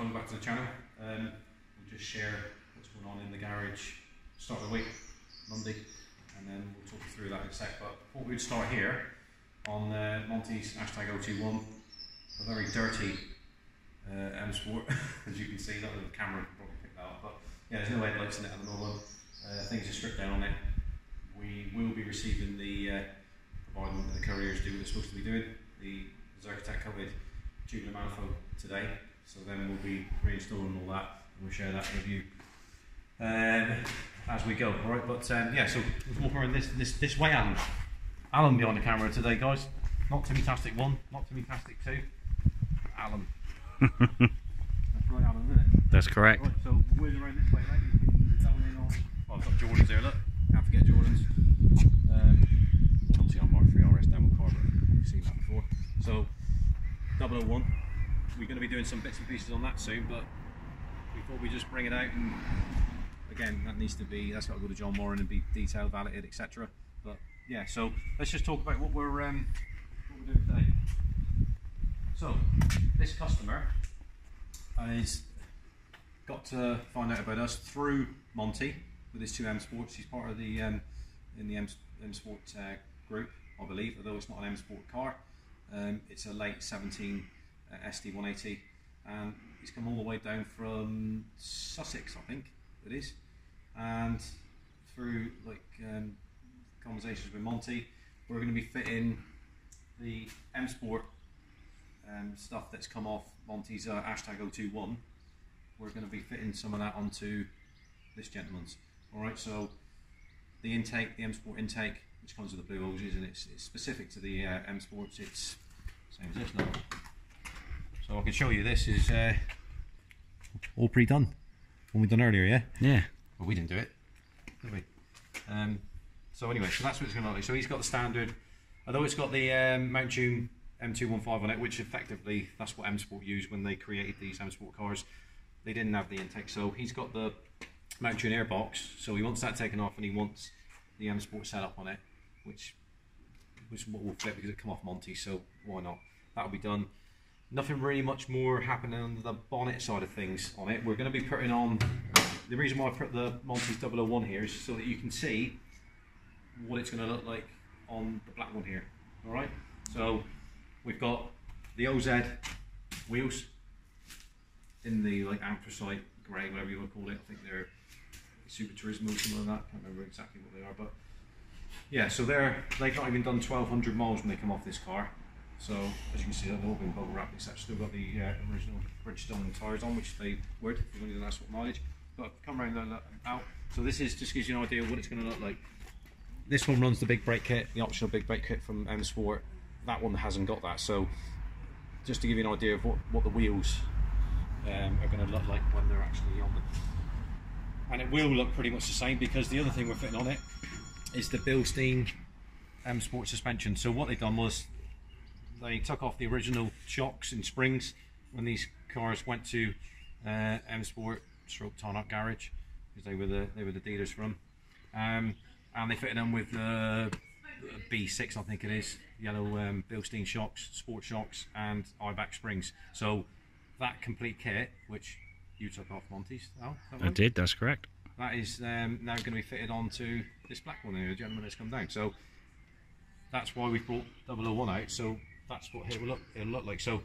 welcome back to the channel. We'll just share what's going on in the garage start of the week, Monday, and then we'll talk through that in a sec. But what we'd start here on Monty's #021, a very dirty M Sport, as you can see. That the camera can probably pick that up, but yeah, there's no headlights in it at the moment. Things are stripped down on it. We will be receiving the providing the couriers do what they're supposed to be doing. The Zerkatech covered tubular manifold today, so then we'll be reinstalling all that and we'll share that with you as we go. Alright, but yeah, so we'll walk around this way. Alan behind the camera today, guys. Not Timmy Tastic 1, not Timmy Tastic 2. Alan. That's right, Alan, isn't it? That's correct. Right, so wheeling around this way, mate. You can zone in on. Oh, I've got Jordans here, look. Can't forget Jordans. Obviously on Mark 3 RS demo car, but you've seen that before. So 001, we're going to be doing some bits and pieces on that soon, but we thought we'd just bring it out, and again, that's got to go to John Moran and be detailed, validated, etc. But yeah, so let's just talk about what we're doing today. So this customer has got to find out about us through Monty with his two M Sports. He's part of the in the M Sport group, I believe, although it's not an M Sport car. It's a late 17 ST180, and he's come all the way down from Sussex, I think it is, and through conversations with Monty, we're going to be fitting the M Sport stuff that's come off Monty's #021. We're going to be fitting some of that onto this gentleman's. Alright, so the intake, the M Sport intake, which comes with the blue hoses, and it's specific to the M Sports. It's same as this now. So I can show you this is all pre-done. One we done earlier, yeah? Yeah. Well, we didn't do it, did we? So anyway, so that's what it's going to look like. So he's got the standard, although it's got the Mount Tune M215 on it, which effectively that's what M Sport used when they created these M Sport cars. They didn't have the intake, so he's got the Mount Tune airbox. So he wants that taken off, and he wants the M Sport set up on it, which is what we'll fit because it come off Monty. So why not? That'll be done. Nothing really much more happening on the bonnet side of things on it. We're going to be putting on, the reason why I put the Monty's 001 here is so that you can see what it's going to look like on the black one here. Alright, so we've got the OZ wheels in the anthracite grey, whatever you want to call it. I think they're Super Turismo or something like that. Can't remember exactly what they are, but yeah, so they've not even done 1,200 miles when they come off this car. So as you can see, they've all been bubble wrapped, except still got the original Bridgestone tyres on, which they would if you've only done that sort of mileage. But come around that out. So this just gives you an idea of what it's going to look like. This one runs the big brake kit, the optional big brake kit from M Sport. That one hasn't got that. So just to give you an idea of what the wheels are going to look like when they're actually on them. And it will look pretty much the same, because the other thing we're fitting on it is the Bilstein M Sport suspension. So what they've done was they took off the original shocks and springs when these cars went to M Sport / Tarnock garage, because they were the dealers from, and they fitted them with B6, I think it is, yellow Bilstein shocks, sport shocks, and I-back springs. So that complete kit, which you took off Monty's, Al? I did, that's correct. That is now going to be fitted onto this black one here, the gentleman that's come down. So that's why we brought 001 out. So that's what it'll look like. So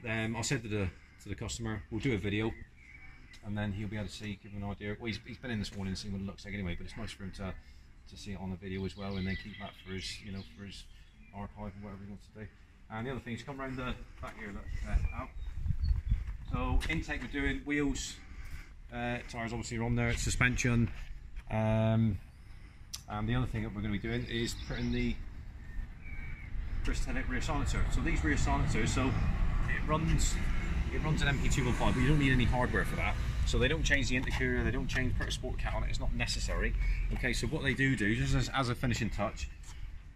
I said to the customer, we'll do a video, and then he'll be able to see, give him an idea. Well, he's been in this morning and seen what it looks like anyway, but it's nice for him to see it on the video as well, and then keep that for his, for his archive and whatever he wants to do. And the other thing is, come around the back here, look, out. So intake, we're doing wheels, tyres obviously are on there, suspension, and the other thing that we're going to be doing is putting the rear silencer. So these rear silencers, so it runs an MP215, but you don't need any hardware for that. So they don't change the interior, they don't put a sport cat on it, it's not necessary. Okay, so what they do, just as a finishing touch,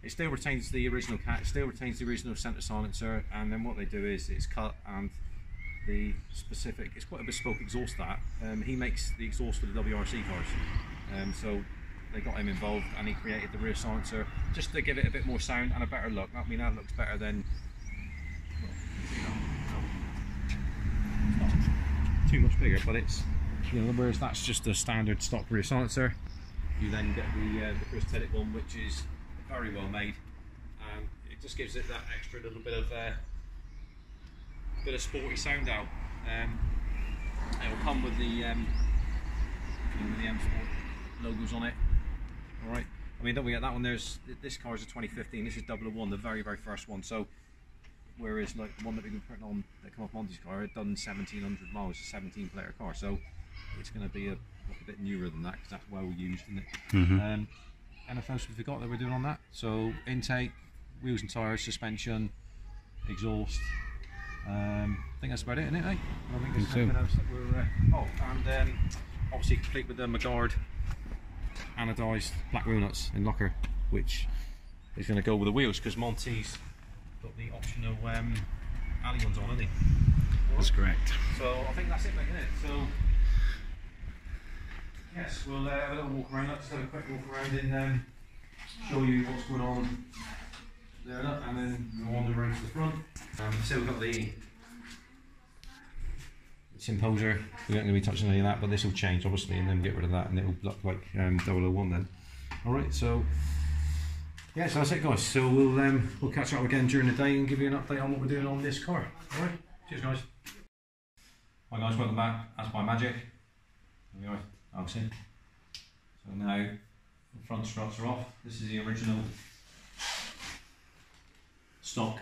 it still retains the original cat, it still retains the original centre silencer, and then what they do is it's cut, and the specific, it's quite a bespoke exhaust that. He makes the exhaust for the WRC cars. So they got him involved, and he created the rear silencer just to give it a bit more sound and a better look. I mean, that looks better than, well, too much bigger, but it's, you know, whereas that's just a standard stock rear silencer, you then get the prosthetic one, which is very well made, and it just gives it that extra little bit of sporty sound out. It will come with the M Sport logos on it. All right. I mean, don't forget that one. This car is a 2015. This is 001, the very first one. So, whereas like the one that we've been putting on that come off Monty's car, it done 1,700 miles, a 17-player car. So, it's going to be a bit newer than that because that's well used, isn't it? Mm-hmm. Anything else we forgot that we're doing on that? So, intake, wheels and tyres, suspension, exhaust. I think that's about it, isn't it, mate? I don't think there's anything else that we're. And obviously complete with the Magard anodised black wheel nuts in locker, which is going to go with the wheels because Monty's got the optional alley ones on, hasn't he? That's correct. So I think that's it, mate, isn't it? So yes, we'll have a little walk around. Let's have a quick walk around and show you what's going on there, and then go on the road to the front. So we've got the Imposer. We aren't going to be touching any of that, but this will change obviously, and then get rid of that, and it will look like 001 then. All right, so yeah, so that's it, guys. So we'll catch up again during the day and give you an update on what we're doing on this car. All right, cheers, guys. Hi guys, welcome back. That's my magic. There we are. I'll see. So now the front struts are off. This is the original stock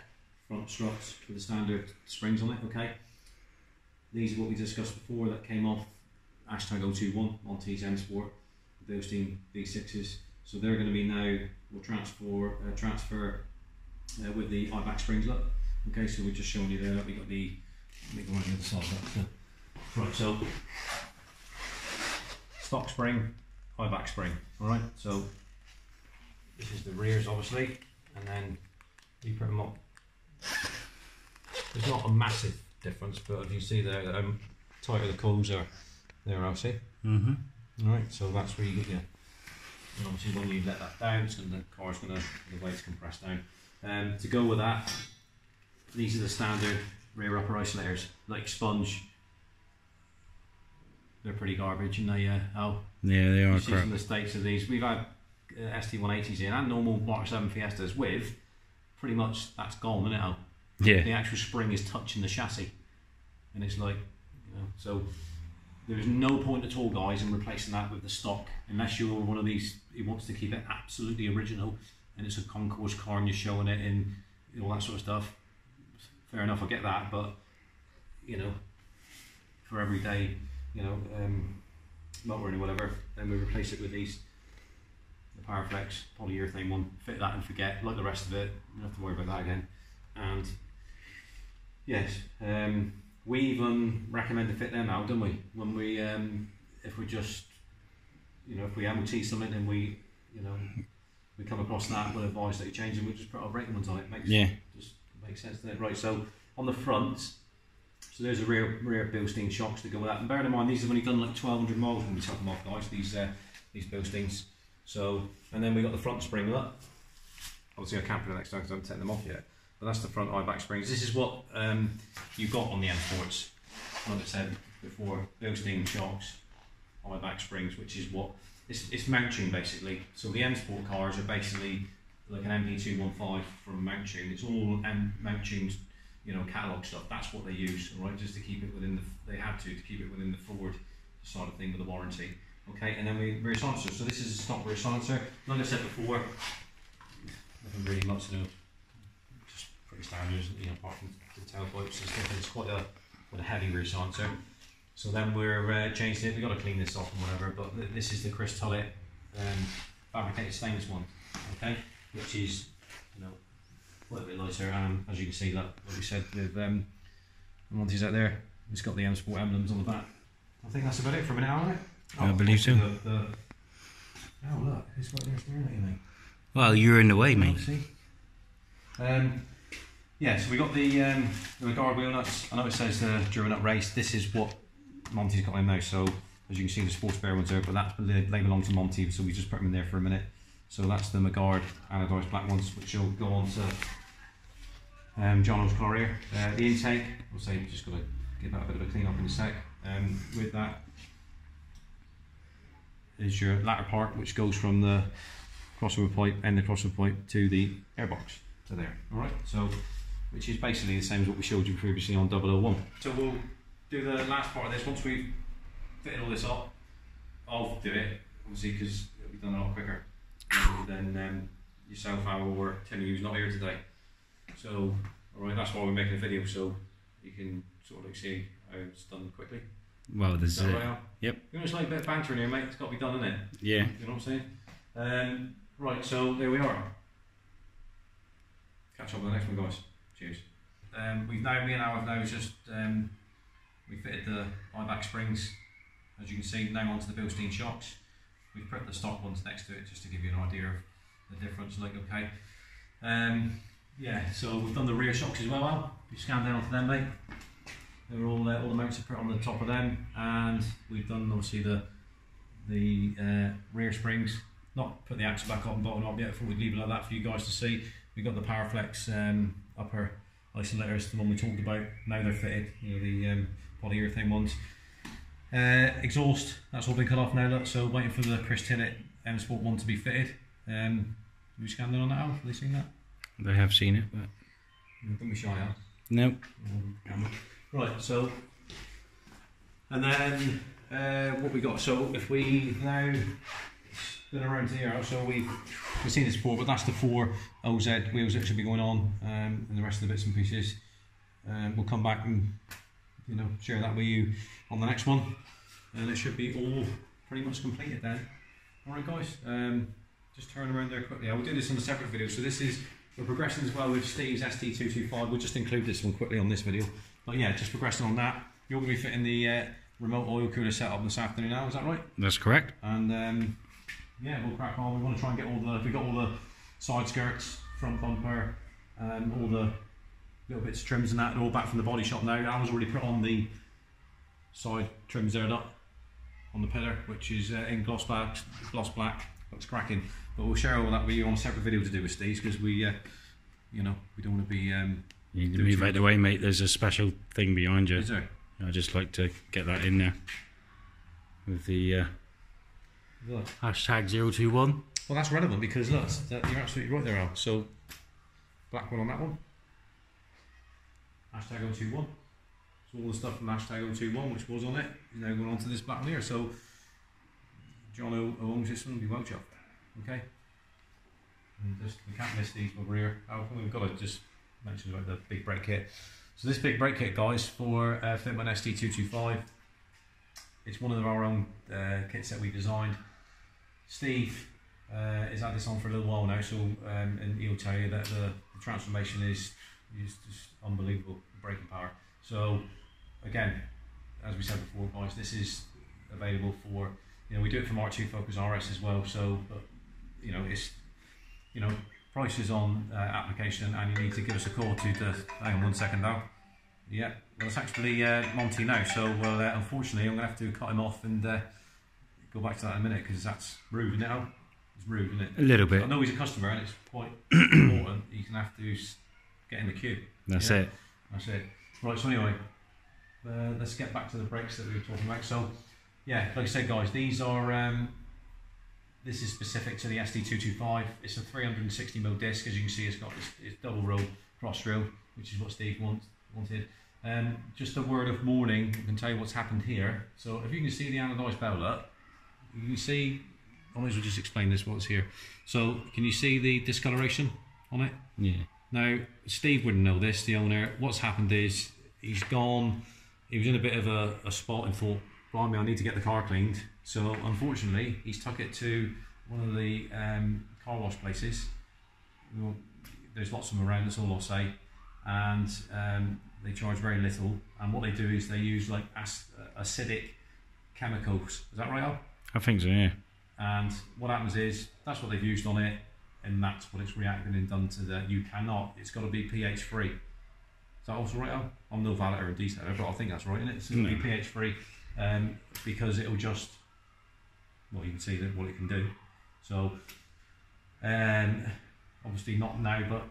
front struts with the standard springs on it. Okay. These are what we discussed before that came off #021 Monty's M Sport, the Bilstein V6s. So they're going to be now, we'll transfer with the eye-back springs, look. Okay, so we're just showing you there that we got the, let me go on the other side. Right, so stock spring, eye-back spring. Alright, so this is the rears obviously, and then you put them up. There's not a massive difference, but if you see there, tighter the coils are there, I'll see. Alright, so that's where you get your, and obviously when you let that down, the car's going to, the weight's compressed down. To go with that, these are the standard rear upper isolators, like sponge. They're pretty garbage, and they yeah, they are crap. Some mistakes of these. We've had ST180s in and normal Mark 7 Fiestas with, pretty much that's gone, isn't it, Al? Yeah. The actual spring is touching the chassis, and it's like, you know, so there's no point at all, guys, in replacing that with the stock, unless you're one of these who wants to keep it absolutely original, and it's a concourse car and you're showing it in all that sort of stuff. Fair enough, I get that, but you know, for everyday, you know, motoring or whatever, then we replace it with these, the Powerflex polyurethane one, fit that and forget, like the rest of it, you don't have to worry about that again. And yes, we even recommend to fit them out, don't we? When we, if we just, you know, if we MOT something and we, you know, we come across that, we'll advise that you change them. We'll just put our braking ones on it. Just makes sense, doesn't it? Right. So on the front, so there's a rear Bilstein shocks to go with that. And bear in mind, these have only done like 1,200 miles when we took them off, guys. These Bilsteins. So, and then we got the front spring up. Obviously, I can't put it next time because I haven't taken them off yet. But that's the front eye-back springs. This is what you got on the M Sports. Like I said before, Bilstein shocks, eye-back springs, which is what it's mount-tuned basically. So the M Sport cars are basically like an MP215 from mount-tuned. It's all mount-tuned, you know, catalogue stuff. That's what they use, right? Just to keep it within the. They had to keep it within the Ford side of thing with the warranty. Okay, and then rear silencer. So this is a stock rear silencer. Like I said before, nothing really much to do. Pretty standard, you know, apart from the tailpipes and stuff. It's quite a heavy rear silencer. So then we're changing it. We've got to clean this off and whatever, but this is the Chris Tullet fabricated stainless one, okay, which is, you know, a little bit lighter, and as you can see, like we said with Monty's out there, it's got the M Sport emblems on the back. I think that's about it for a minute, isn't it? I believe so. Oh look, it's got the steering wheel, mate. Well, you're in the way, mate. Yeah, so we got the guard wheel nuts. I know it says during that race. This is what Monty's got in now. So as you can see, the sports bear ones there, but they belong to Monty, so we just put them in there for a minute. So that's the Magard anodised black ones, which will go on to Jono's car here. The intake, we'll say, just got to give that a bit of a clean up in a sec. With that is your ladder part, which goes from the crossover pipe, end of crossover pipe, to the airbox, to there. All right, so which is basically the same as what we showed you previously on 001. So we'll do the last part of this once we've fitted all this up. I'll do it, obviously, because it'll be done a lot quicker than yourself, Al, or Timmy, who's not here today. So, all right, that's why we're making a video, so you can sort of like see how it's done quickly. Well, there's right, yep. You know, it's like a bit of banter in here, mate. It's got to be done, isn't it? Yeah. You know what I'm saying? Right, so there we are. Catch up with the next one, guys. Cheers. Me and Al have now just we fitted the buyback springs, as you can see, now onto the Bilstein shocks. We've put the stock ones next to it just to give you an idea of the difference. Like, okay, yeah. So we've done the rear shocks as well. Al, you scan down onto them, mate. They're all the mounts are put on the top of them, and we've done obviously the rear springs. Not put the axle back up and bottom up yet. I thought we'd leave it like that for you guys to see. We've got the Powerflex upper isolators, the one we talked about. Now they're fitted. You know, the polyurethane ones. Exhaust, that's all been cut off now. Look, so waiting for the Chris Tinnett M Sport one to be fitted. Have you scanned in on that, Al? Have they seen that? They have seen it, but don't be shy, Al. No. Right, so, and then what we got, so if we now spin around here, so we've seen this before, but that's the 4 OZ wheels that should be going on, and the rest of the bits and pieces. We'll come back and, you know, share that with you on the next one, and it should be all pretty much completed then. Alright guys, just turn around there quickly. I will do this in a separate video, so this is, we're progressing as well with Steve's ST225. We'll just include this one quickly on this video. But yeah, just progressing on that. You're going to be fitting the remote oil cooler setup this afternoon now, is that right? That's correct. And yeah, we'll crack on. We want to try and get all the, we've got all the side skirts, front bumper, all the little bits of trims and that, they're all back from the body shop now. Alan's already put on the side trims there up on the pillar, which is in gloss black, looks cracking. But we'll share all that with you on a separate video to do with Steve's, because we, you know, we don't want to be... you need to move out the way, mate. There's a special thing behind you. Is there? I'd just like to get that in there with the hashtag 021. Well, that's relevant because look, you're absolutely right there, Al. So, black one on that one. Hashtag 021. So all the stuff from hashtag 021, which was on it, is now going on to this black one here. So, John who owns this one will be well chuffed. Okay? And just, we can't miss these over here. Oh, we've got to just mention about the big brake kit. So this big brake kit, guys, for Fitment ST225. It's one of our own kits that we designed. Steve has had this on for a little while now, so and he'll tell you that the transformation is just unbelievable, the braking power. So again, as we said before, guys, this is available for, you know, we do it from R2 Focus RS as well. So, but you know, it's, you know, prices on application, and you need to give us a call to hang on 1 second now. Yeah, well, it's actually Monty now, so unfortunately I'm going to have to cut him off and go back to that in a minute, because that's rude, isn't it, Al? It's rude, isn't it? A little bit. I know he's a customer and it's quite important. He's going to have to get in the queue. That's it. That's it. Right, so anyway, let's get back to the brakes that we were talking about. So, yeah, like I said, guys, these are... this is specific to the ST225. It's a 360mm disc. As you can see, it's got this double row cross drill, which is what Steve wanted. Just a word of warning, I can tell you what's happened here. So if you can see the anodized bowler, you can see, I might as well just explain this, what's here. So can you see the discoloration on it? Yeah. Now, Steve wouldn't know this, the owner. What's happened is, he was in a bit of a spot and thought, blimey, I need to get the car cleaned. So unfortunately, he's took it to one of the car wash places. Well, there's lots of them around, that's all I'll say. And they charge very little. And what they do is they use like acidic chemicals. Is that right, Al? I think so, yeah. And what happens is, that's what they've used on it, and that's what it's reacted and done to the... You cannot, it's got to be pH free. Is that also right, Al? I'm no valeter or detailer, but I think that's right, isn't it? So it'll be pH free, because it'll just... Well, you can see what it can do. So, obviously not now, but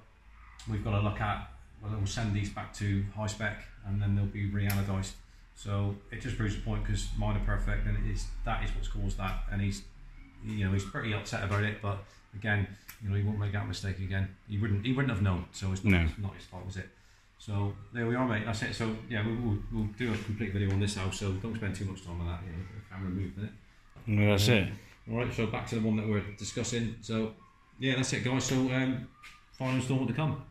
we've got to look at... Well, we'll send these back to high spec, and then they'll be re-anodized. So it just proves the point, because mine are perfect, and that is what's caused that. And he's pretty upset about it. But again, he won't make that mistake again. He wouldn't have known. So it's not his fault, was it? So there we are, mate. That's it. So yeah, we'll do a complete video on this house. So don't spend too much time on that. The camera moved in it. Well, that's it. All right. So back to the one that we're discussing. So yeah, that's it, guys. So final instalment to come.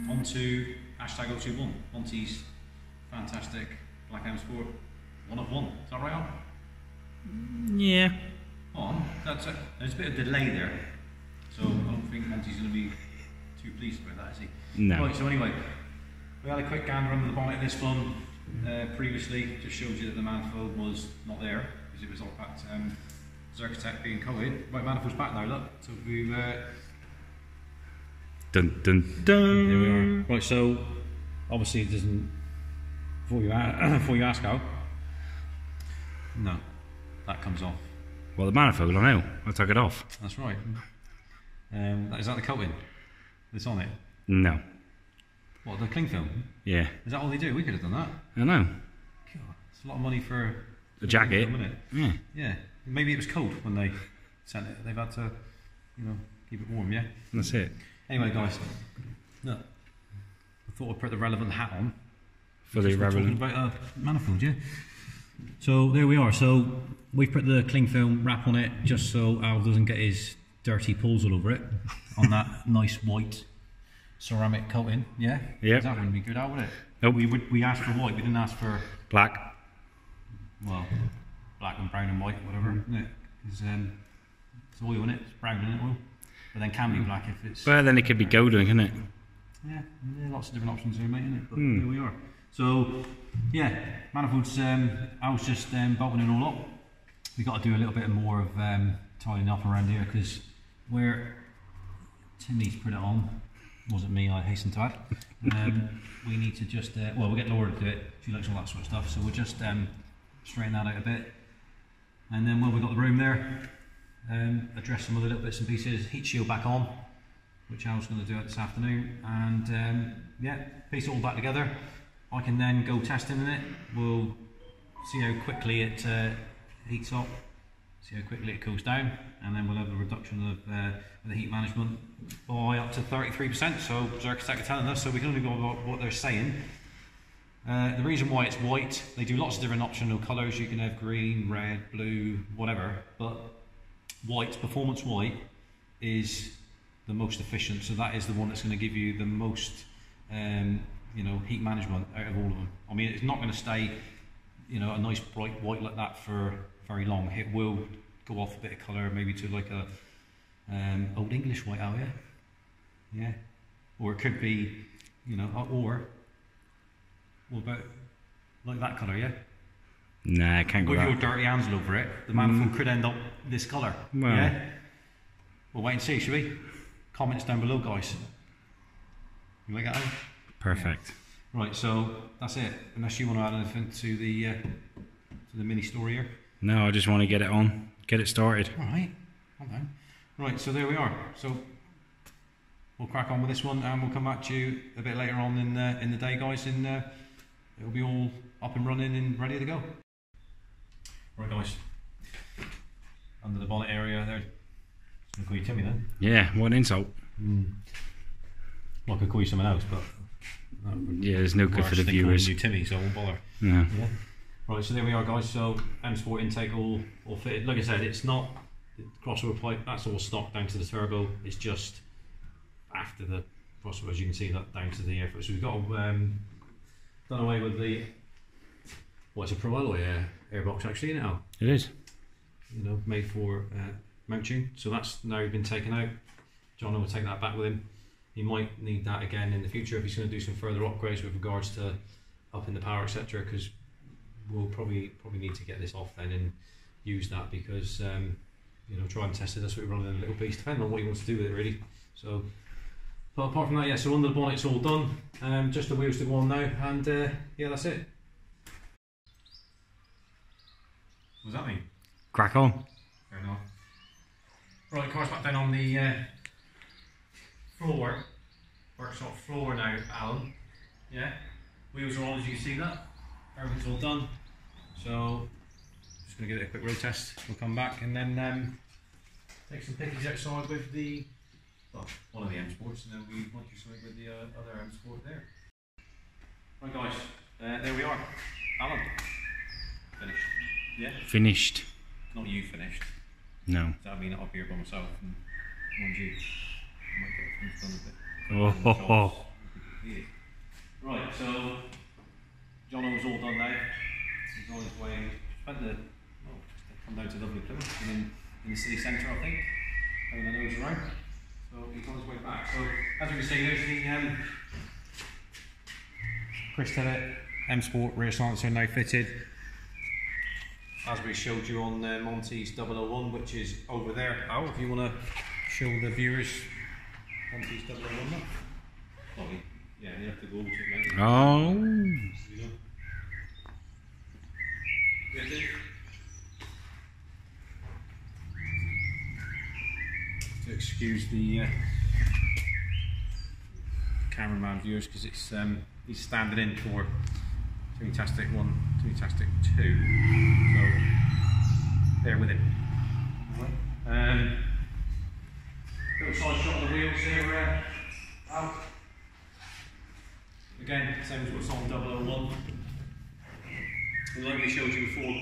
On to #021. Monty's fantastic Black M Sport 1 of 1. Is that right, Al? Yeah. On. That's it. There's a bit of delay there, so I don't think Monty's going to be too pleased about that, is he? No. Right. So anyway, we had a quick gander under the bonnet of this one previously. Just showed you that the manifold was not there because it was all at Zerkatech being coated. Right, manifold's back now. Look. So we've. Dun dun dun. Here we are. Right. So obviously it doesn't. Before you ask how. No, that comes off. Well, the manifold, I know. I took it off. That's right. Is that the coating that's on it? No. What, the cling film? Yeah. Is that all they do? We could have done that. I know. God, it's a lot of money for a jacket. Film, isn't it? Yeah. Yeah. Maybe it was cold when they sent it. They've had to, keep it warm. Yeah. That's it. Anyway, guys, look. I thought I'd put the relevant hat on. For the relevant. Talking about manifold, yeah. So there we are. So we've put the cling film wrap on it just so Al doesn't get his dirty pulls all over it on that nice white ceramic coating. Yeah. Yeah. That wouldn't be good, Al, would it? Nope. We asked for white. We didn't ask for Black. well, black and brown and white, whatever. Isn't it? Because it's oil in it. It's brown in it, oil. But then can be black if it's. Well, then it could be golden, couldn't it? Yeah, lots of different options here, mate, isn't it? But here we are. So, yeah, manifolds, I was just bolting it all up. We've got to do a little bit more of tidying up around here, because where Timmy's put it on, wasn't me, I hasten to add. We need to just, we'll get Laura to do it. She likes all that sort of stuff, so we'll just straighten that out a bit. And then when we've got the room there, address some other little bits and pieces, heat shield back on, which I was going to do it this afternoon, and yeah, piece it all back together. I can then go testing in it. We'll see how quickly it heats up, see how quickly it cools down, and then we'll have a reduction of the heat management by up to 33%. So Zerkatech are telling us, so we can only go by what they're saying. The reason why it's white, they do lots of different optional colours. You can have green, red, blue, whatever, but white, performance white, is the most efficient. So that is the one that's going to give you the most heat management out of all of them. I mean, it's not going to stay, a nice bright white like that for very long. It will go off a bit of colour, maybe to like a old English white out, yeah. Or it could be, or what about like that colour, yeah. Nah, I can't go. Put your dirty hands all over it. The manifold could end up this colour. Well. Yeah. We'll wait and see, shall we? Comments down below, guys. You like that? Alan? Perfect. Yeah. Right, so that's it. Unless you want to add anything to the mini story here. No, I just want to get it on, get it started. All right, calm down. Right, so there we are. So we'll crack on with this one, and we'll come back to you a bit later on in the day, guys. And it'll be all up and running and ready to go. Right, guys. Under the bonnet area there. I'm gonna call you Timmy then. Yeah, what an insult. Well, I could call you something else, but yeah, there's no good for the viewers. You Timmy, so I won't bother. Yeah. Right, so there we are, guys. So M Sport intake all fitted. Like I said, it's not the crossover pipe. That's all stock down to the turbo. It's just after the crossover, as you can see, that down to the airflow. So we've got done away with the it's a Pro Alloy airbox actually, isn't it, Al? It is. Made for mount tune. So that's now been taken out. John will take that back with him. He might need that again in the future if he's going to do some further upgrades with regards to upping the power, etc. Because we'll probably need to get this off then and use that, because try and test it. That's what we're running in a little piece, depending on what he wants to do with it, really. So, but apart from that, yeah. So under the bonnet, it's all done. Just the wheels to go on now, and yeah, that's it. What does that mean? Crack on. Fair enough. Right, car's back down on the workshop floor now, Alan. Yeah. Wheels are on, as you can see that. Everything's all done. So just going to give it a quick road test. We'll come back and then take some pictures outside with the, well, one of the M Sports, and then we might do something with the other M Sport there. Right guys, there we are. Alan, finished. Yeah? Finished. Not you finished. No. Does that mean that I'll be here by myself and mind you, I might get things done a bit. Oh, ho, ho. Yeah. Right, so Jono was all done now. He's on his way. Spent the come down to lovely Plymouth and in the city centre, I think, having a nose around. So he's on his way back. So as you can see, there's the Chris Tillett M Sport rear silencer now fitted. As we showed you on Monty's 001, which is over there. Al, if you want to show the viewers Monty's 001 now. Oh, yeah, you have to go over to it, mate. Oh. To excuse the cameraman viewers, because it's he's standing in for Tastic 1, Tastic 2, so bear with him. Right. Little side shot of the wheels here, out. Again, same as what's on 001. And like we showed you before,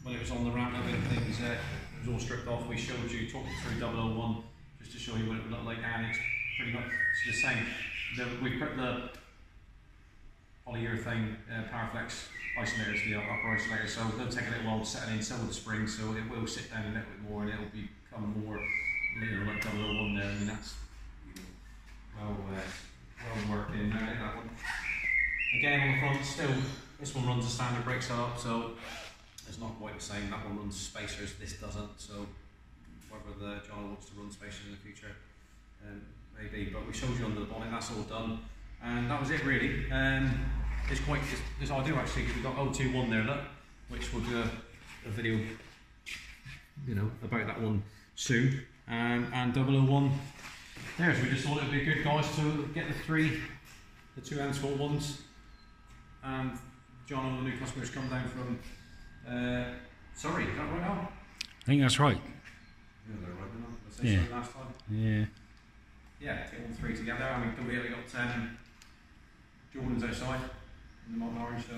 when it was on the ramp and things, it was all stripped off. We showed you, talked through 001, just to show you what it would look like, and it's pretty much the same. We put the polyurethane Powerflex isolators, the upper isolators, so it'll take a little while to settle in, so will the springs, so it will sit down a little bit more and it'll become more, you know, like 001 there. I mean, that's, you know, well worked in there, that one. Again, on the front, still, this one runs a standard brake setup, so it's not quite the same. That one runs spacers, this doesn't, so whether the John wants to run spacers in the future, maybe, but we showed you under the bonnet, that's all done. And that was it really. It's ideal actually, because we've got 021 there, look, which we'll do a video, you know, about that one soon. And 001 there, so we just thought it would be good, guys, to get the two M Sport ones. And John and the new customers come down from Surrey, is that right now? I think that's right. Yeah, they're right, didn't I? Did I say so last time? Yeah. Yeah, take all three together. I mean, we got Jordan's outside in the modern orange, so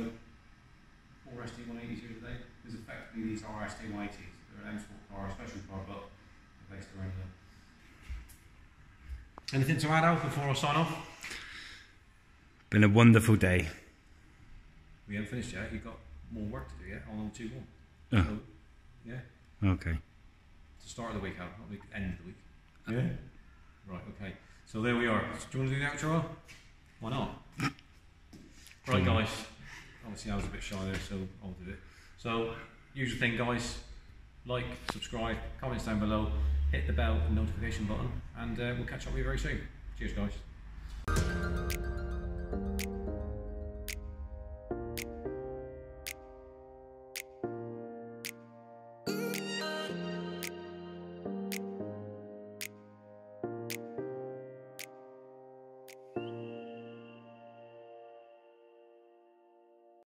4 ST180s here today. Because effectively these are ST180s. They're an M Sport car, a special car, but they're based around there. Anything to add, Al, before I sign off? Been a wonderful day. We haven't finished yet. You've got more work to do yet on 021. Oh. So, yeah. Okay. It's the start of the week, Al, not the end of the week. Yeah. Right, okay. So there we are. Do you want to do the outro? Why not? Right, guys. Obviously I was a bit shy there, so I'll do it. So, usual thing, guys. Like, subscribe, comments down below, hit the bell and notification button, and we'll catch up with you very soon. Cheers, guys.